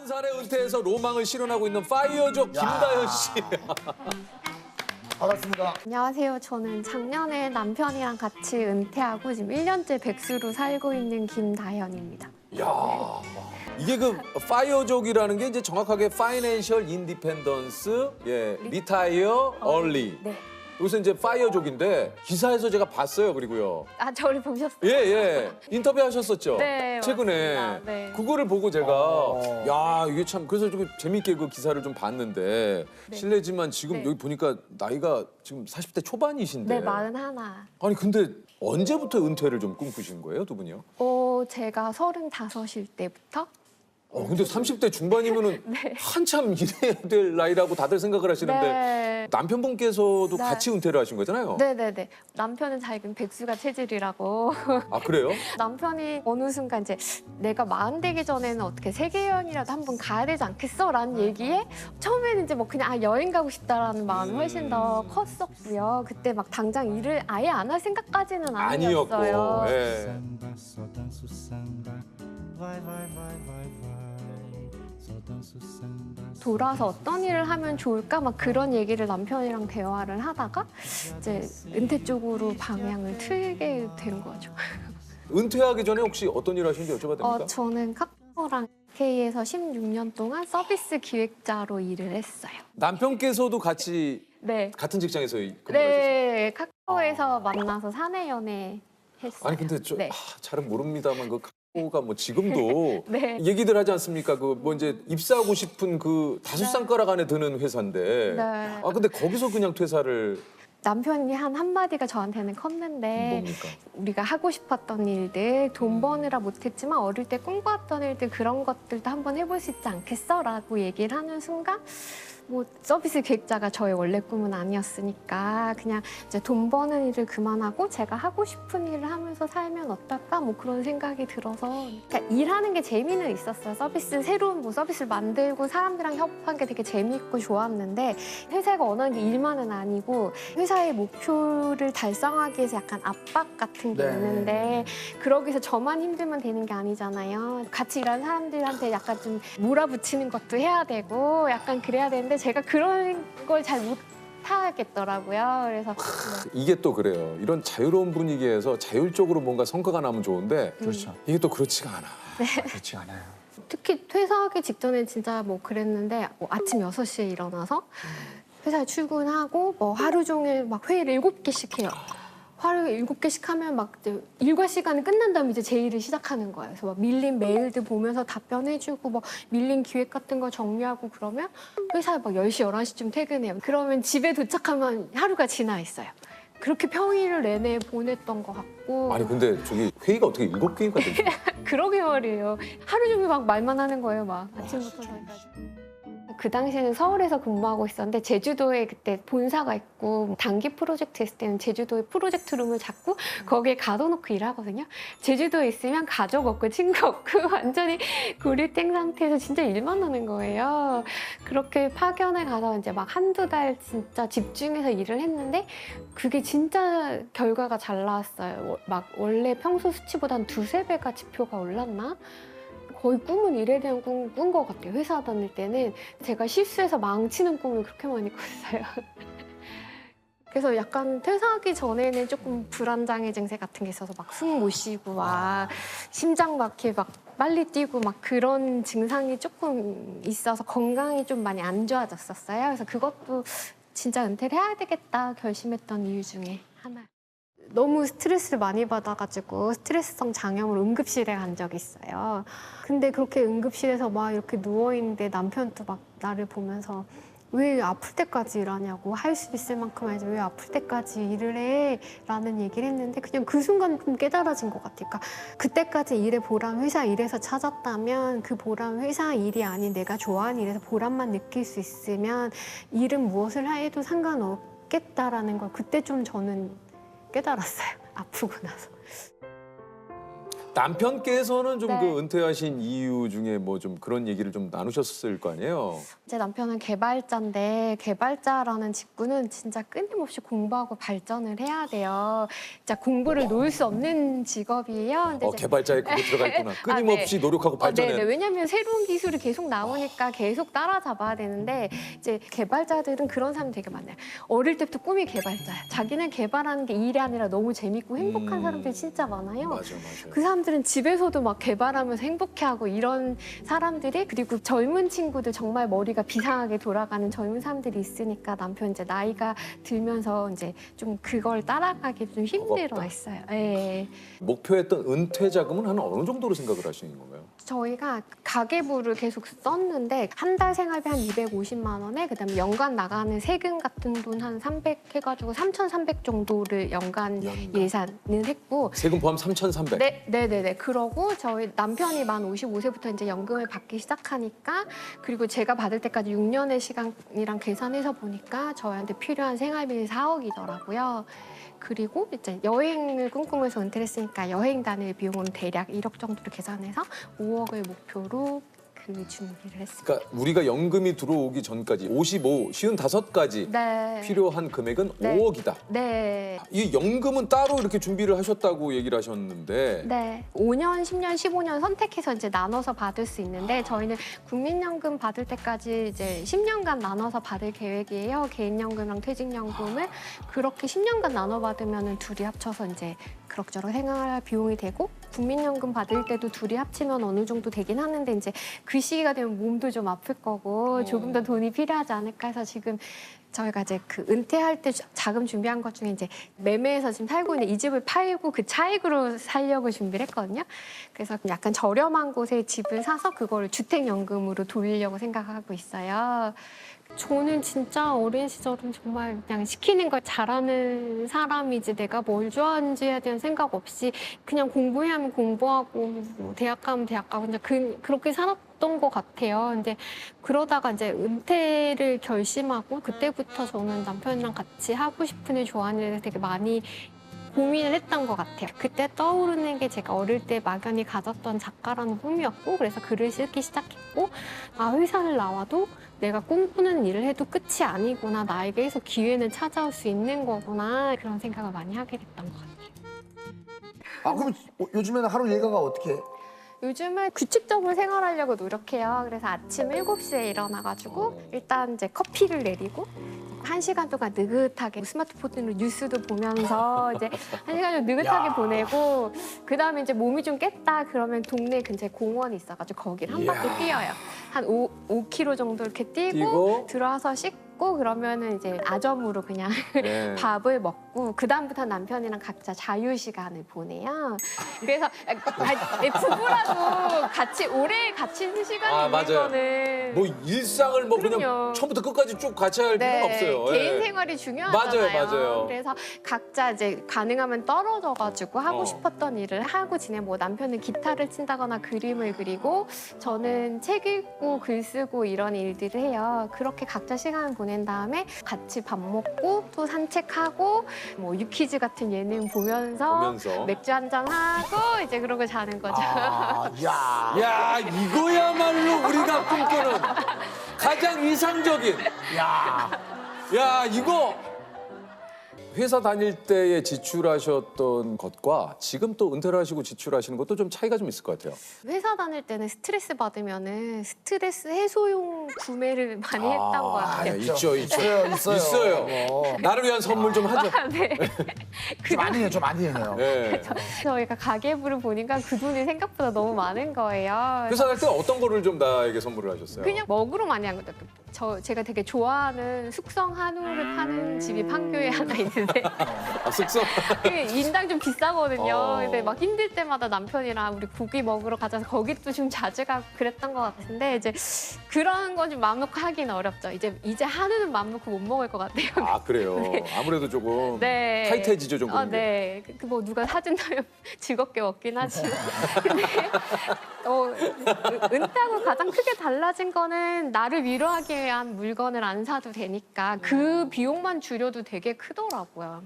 40살에 은퇴해서 로망을 실현하고 있는 파이어족 김다현 씨. 반갑습니다. 안녕하세요. 저는 작년에 남편이랑 같이 은퇴하고 지금 1년째 백수로 살고 있는 김다현입니다. 야, 이게 그 파이어족이라는 게 이제 정확하게 파이낸셜 인디펜던스, 리타이어 얼리. 네. 여기서 이제 파이어족인데 기사에서 제가 봤어요. 그리고요. 아, 저를 보셨어요? 예. 인터뷰하셨었죠? 네, 최근에. 맞습니다. 네. 그거를 보고 제가 야, 이게 참 그래서 좀 재밌게 그 기사를 좀 봤는데 실례지만 지금 네. 여기 보니까 나이가 지금 40대 초반이신데. 네, 41. 아니 근데 언제부터 은퇴를 좀 꿈꾸신 거예요, 두 분이요? 제가 35일 때부터 근데 30대 중반이면은 네. 한참 일해야 될 나이라고 다들 생각을 하시는데 네. 남편분께서도 네. 같이 은퇴를 하신 거잖아요. 네네네. 남편은 자기는 백수가 체질이라고. 아, 그래요? 남편이 어느 순간 이제 내가 40 되기 전에는 어떻게 세계 여행이라도 한번 가야 되지 않겠어? 라는 얘기에 처음에는 이제 뭐 그냥 여행 가고 싶다라는 마음이 훨씬 더 컸었고요. 그때 막 당장 일을 아예 안 할 생각까지는 아니었고. 아니었어요. 예. Samba, só danço samba. Vai, vai, vai, vai, vai. Só danço samba. 돌아서 어떤 일을 하면 좋을까? 막 그런 얘기를 남편이랑 대화를 하다가 이제 은퇴 쪽으로 방향을 틀게 된 거죠. 은퇴하기 전에 혹시 어떤 일을 하시는지 여쭤봐도 됩니까? 저는 카카오랑 K에서 16년 동안 서비스 기획자로 일을 했어요. 남편께서도 같이 네. 같은 직장에서 근무하셨어요? 네, 카카오에서 만나서 사내 연애 했어요. 아니 근데 네. 잘은 모릅니다만 그 카카오가 뭐 지금도 네. 얘기들 하지 않습니까? 그 뭐 이제 입사하고 싶은 그 다섯 쌍가락 안에 드는 회사인데. 네. 아 근데 거기서 그냥 퇴사를 남편이 한 한마디가 저한테는 컸는데 뭡니까? 우리가 하고 싶었던 일들, 돈 버느라 못했지만 어릴 때 꿈꿔왔던 일들 그런 것들도 한번 해볼 수 있지 않겠어? 라고 얘기를 하는 순간 뭐 서비스 기획자가 저의 원래 꿈은 아니었으니까 그냥 이제 돈 버는 일을 그만하고 제가 하고 싶은 일을 하면서 살면 어떨까? 뭐 그런 생각이 들어서 그러니까 일하는 게 재미는 있었어요. 새로운 뭐 서비스를 만들고 사람들이랑 협업한 게 되게 재미있고 좋았는데 회사가 원하는 게 일만은 아니고 회사의 목표를 달성하기 위해서 약간 압박 같은 게 네. 있는데 그러기 위해서 저만 힘들면 되는 게 아니잖아요. 같이 일하는 사람들한테 약간 좀 몰아붙이는 것도 해야 되고 약간 그래야 되는데 제가 그런 걸 잘 못하겠더라고요. 그래서 이게 또 그래요. 이런 자유로운 분위기에서 자율적으로 뭔가 성과가 나면 좋은데 그렇죠. 이게 또 그렇지가 않아. 그렇지 않아요. 특히 퇴사하기 직전에 진짜 뭐 그랬는데 뭐 아침 6시에 일어나서 회사에 출근하고 뭐 하루 종일 막 회의를 7개씩 해요. 하루에 7개씩 하면 막 이제 일과 시간이 끝난 다음에 이제 제 일을 시작하는 거예요. 그래서 막 밀린 메일들 보면서 답변해주고 뭐 밀린 기획 같은 거 정리하고 그러면 회사에 막 10시, 11시쯤 퇴근해요. 그러면 집에 도착하면 하루가 지나 있어요. 그렇게 평일을 내내 보냈던 것 같고 아니 근데 저기 회의가 어떻게 7개인가 되지? 그러게 말이에요. 하루 종일 막 말만 하는 거예요. 막 아침부터 저녁까지. 그 당시에는 서울에서 근무하고 있었는데 제주도에 그때 본사가 있고 단기 프로젝트 했을 때는 제주도에 프로젝트 룸을 잡고 거기에 가둬놓고 일하거든요. 제주도에 있으면 가족 없고 친구 없고 완전히 고립된 상태에서 진짜 일만 하는 거예요. 그렇게 파견을 가서 이제 막 한두 달 진짜 집중해서 일을 했는데 그게 진짜 결과가 잘 나왔어요. 막 원래 평소 수치보다 한 2~3배가 지표가 올랐나? 거의 꿈은 일에 대한 꿈 꾼 것 같아요. 회사 다닐 때는 제가 실수해서 망치는 꿈을 그렇게 많이 꿨어요. 그래서 약간 퇴사하기 전에는 조금 불안장애 증세 같은 게 있어서 막 숨 못 쉬고 막 심장 막히게 막 빨리 뛰고 막 그런 증상이 조금 있어서 건강이 좀 많이 안 좋아졌었어요. 그래서 그것도 진짜 은퇴를 해야 되겠다 결심했던 이유 중에 하나예요. 너무 스트레스를 많이 받아가지고 스트레스성 장염으로 응급실에 간 적이 있어요. 근데 그렇게 응급실에서 막 이렇게 누워있는데 남편도 막 나를 보면서 왜 아플 때까지 일하냐고 할 수 있을 만큼 하지 왜 아플 때까지 일을 해? 라는 얘기를 했는데 그냥 그 순간 좀 깨달아진 것 같아요. 그러니까 그때까지 일의 보람, 회사 일에서 찾았다면 그 보람 회사 일이 아닌 내가 좋아하는 일에서 보람만 느낄 수 있으면 일은 무엇을 해도 상관없겠다라는 걸 그때 좀 저는 깨달았어요. 아프고 나서. 남편께서는 좀 네. 그 은퇴하신 이유 중에 뭐 좀 그런 얘기를 좀 나누셨을 거 아니에요? 제 남편은 개발자인데 개발자라는 직군은 진짜 끊임없이 공부하고 발전을 해야 돼요. 진짜 공부를 놓을 수 없는 직업이에요. 근데 이제 개발자에 그거 들어가 있구나. 끊임없이 노력하고 발전해. 네네. 왜냐하면 새로운 기술이 계속 나오니까 계속 따라잡아야 되는데 이제 개발자들은 그런 사람이 되게 많아요. 어릴 때부터 꿈이 개발자야. 자기는 개발하는 게 일이 아니라 너무 재밌고 행복한 사람들이 진짜 많아요. 맞아. 그 사람들은 집에서도 막 개발하면서 행복해하고 이런 사람들이 그리고 젊은 친구들 정말 머리가 비상하게 돌아가는 젊은 사람들이 있으니까 남편 이제 나이가 들면서 이제 좀 그걸 따라가기 좀 힘들어 버겁다. 했어요. 예. 목표했던 은퇴 자금은 한 어느 정도로 생각을 하시는 건가요? 저희가 가계부를 계속 썼는데 한 달 생활비 한 250만 원에 그다음에 연간 나가는 세금 같은 돈 한 300 해가지고 3,300 정도를 연간 예산을 했고 세금 포함 3,300. 네네네. 그러고 저희 남편이 만 55세부터 이제 연금을 받기 시작하니까 그리고 제가 받을 때까지 6년의 시간이랑 계산해서 보니까 저희한테 필요한 생활비는 4억이더라고요. 그리고 이제 여행을 꿈꾸면서 은퇴를 했으니까 여행 다닐 비용은 대략 1억 정도로 계산해서 5억을 목표로 그 준비를 했습니다. 그러니까 우리가 연금이 들어오기 전까지 55가지 네. 필요한 금액은 네. 5억이다. 네. 이 연금은 따로 이렇게 준비를 하셨다고 얘기를 하셨는데 네. 5년, 10년, 15년 선택해서 이제 나눠서 받을 수 있는데 저희는 국민연금 받을 때까지 이제 10년간 나눠서 받을 계획이에요. 개인연금이랑 퇴직연금을 그렇게 10년간 나눠 받으면 둘이 합쳐서 이제 그럭저럭 생활 비용이 되고 국민연금 받을 때도 둘이 합치면 어느 정도 되긴 하는데 이제 그 시기가 되면 몸도 좀 아플 거고 조금 더 돈이 필요하지 않을까 해서 지금 저희가 이제 그 은퇴할 때 자금 준비한 것 중에 이제 매매해서 지금 살고 있는 이 집을 팔고 그 차익으로 살려고 준비를 했거든요. 그래서 약간 저렴한 곳에 집을 사서 그걸 주택연금으로 돌리려고 생각하고 있어요. 저는 진짜 어린 시절은 정말 그냥 시키는 걸 잘하는 사람이지 내가 뭘 좋아하는지에 대한 생각 없이 그냥 공부해야 하면 공부하고 뭐 대학 가면 대학 가고 그냥 그렇게 살았던 것 같아요. 근데 그러다가 이제 은퇴를 결심하고 그때부터 저는 남편이랑 같이 하고 싶은 일 좋아하는 일을 되게 많이 고민을 했던 것 같아요. 그때 떠오르는 게 제가 어릴 때 막연히 가졌던 작가라는 꿈이었고 그래서 글을 쓰기 시작했고 아 회사를 나와도 내가 꿈꾸는 일을 해도 끝이 아니구나. 나에게 계속 기회는 찾아올 수 있는 거구나. 그런 생각을 많이 하게 됐던 것 같아요. 아 그럼 요즘에는 하루 일과가 어떻게 해? 요즘은 규칙적으로 생활하려고 노력해요. 그래서 아침 7시에 일어나가지고 일단 이제 커피를 내리고 1시간 동안 느긋하게 스마트폰으로 뉴스도 보면서 이제 1시간 정도 느긋하게 보내고 그다음에 이제 몸이 좀 깼다 그러면 동네 근처에 공원이 있어가지고 거기를 한 바퀴 뛰어요. 한 5km 정도 이렇게 뛰고 들어와서 씻고 그러면은 이제 아점으로 그냥 네. 밥을 먹고 그다음부터 남편이랑 각자 자유 시간을 보내요. 그래서 부부라도 같이 오래 같이 있는 시간이 아, 있는 맞아요. 거는 뭐 일상을 뭐 그냥 그럼요. 처음부터 끝까지 쭉 같이 할 필요는 없어요. 개인 예. 생활이 중요하잖아요. 맞아요. 그래서 각자 이제 가능하면 떨어져가지고 하고 어. 싶었던 일을 하고 지내. 뭐 남편은 기타를 친다거나 그림을 그리고 저는 책 읽고 글 쓰고 이런 일들을 해요. 그렇게 각자 시간을 보낸 다음에 같이 밥 먹고 또 산책하고 뭐 유퀴즈 같은 예능 보면서 맥주 한잔 하고 이제 그러고 자는 거죠. 아, 야. 야 이거야말로 우리가 꿈꾸는 가장 이상적인. 야 이거 회사 다닐 때에 지출하셨던 것과 지금 또 은퇴를 하시고 지출하시는 것도 좀 차이가 좀 있을 것 같아요. 회사 다닐 때는 스트레스 받으면은 스트레스 해소용 구매를 많이 했던 것 같아요. 있죠. 있어요. 나를 위한 선물 좀 하죠. 네. 좀 많이 해요, 좀 많이 해요. 네. 저희가 가계부를 보니까 그 돈이 생각보다 너무 많은 거예요. 회사 갈 때 어떤 거를 좀 나에게 선물을 하셨어요? 그냥 먹으로 많이 한 거죠. 제가 되게 좋아하는 숙성 한우를 파는 집이 판교에 하나 있는데 숙성. 그게 인당 좀 비싸거든요. 어. 근데 막 힘들 때마다 남편이랑 우리 고기 먹으러 가자 거기 또 좀 자주 가고 그랬던 것 같은데 이제 그런 건 좀 마음 놓고 하기는 어렵죠. 이제 한우는 마음 놓고 못 먹을 것 같아요. 아 그래요. 아무래도 조금 네. 타이트해지죠 좀. 네. 뭐 누가 사준다면 즐겁게 먹긴 하지만. 근데 은퇴하고 가장 크게 달라진 거는 나를 위로하기 위한 물건을 안 사도 되니까 그 비용만 줄여도 되게 크더라고요.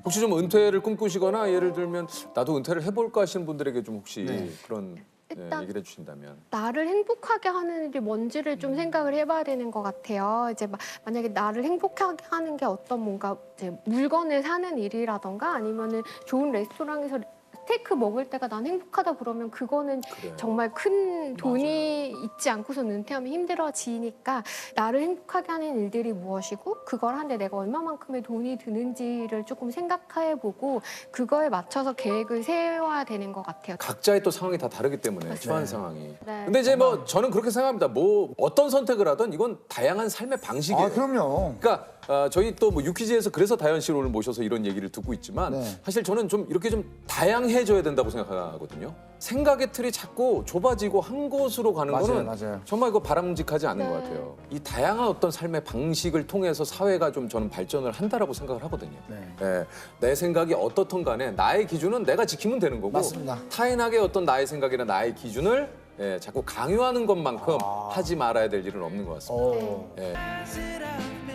혹시 좀 은퇴를 꿈꾸시거나 예를 들면 나도 은퇴를 해볼까 하시는 분들에게 좀 혹시 그런 일단 얘기를 해주신다면. 나를 행복하게 하는 일이 뭔지를 좀 생각을 해봐야 되는 것 같아요. 이제 만약에 나를 행복하게 하는 게 어떤 뭔가 이제 물건을 사는 일이라던가 아니면은 좋은 레스토랑에서 스테이크 먹을 때가 난 행복하다 그러면 그거는 그래. 정말 큰 돈이 있지 않고서 은퇴하면 힘들어지니까 나를 행복하게 하는 일들이 무엇이고 그걸 하는데 내가 얼마만큼의 돈이 드는지를 조금 생각해보고 그거에 맞춰서 계획을 세워야 되는 것 같아요. 각자의 또 상황이 다 다르기 때문에 처한 상황이. 네. 근데 이제 뭐 저는 그렇게 생각합니다. 뭐 어떤 선택을 하든 이건 다양한 삶의 방식이에요. 아, 그럼요. 그러니까 저희 또 뭐 유퀴즈에서 그래서 다현 씨를 오늘 모셔서 이런 얘기를 듣고 있지만 네. 사실 저는 좀 이렇게 좀 다양해져야 된다고 생각하거든요. 생각의 틀이 자꾸 좁아지고 한 곳으로 가는 맞아요, 거는 맞아요. 정말 이거 바람직하지 않은 네. 것 같아요. 이 다양한 어떤 삶의 방식을 통해서 사회가 좀 저는 발전을 한다라고 생각을 하거든요. 네. 예, 내 생각이 어떻든 간에 나의 기준은 내가 지키면 되는 거고 맞습니다. 타인에게 어떤 나의 생각이나 나의 기준을 자꾸 강요하는 것만큼 하지 말아야 될 일은 없는 것 같습니다. 어. 예. Is it up?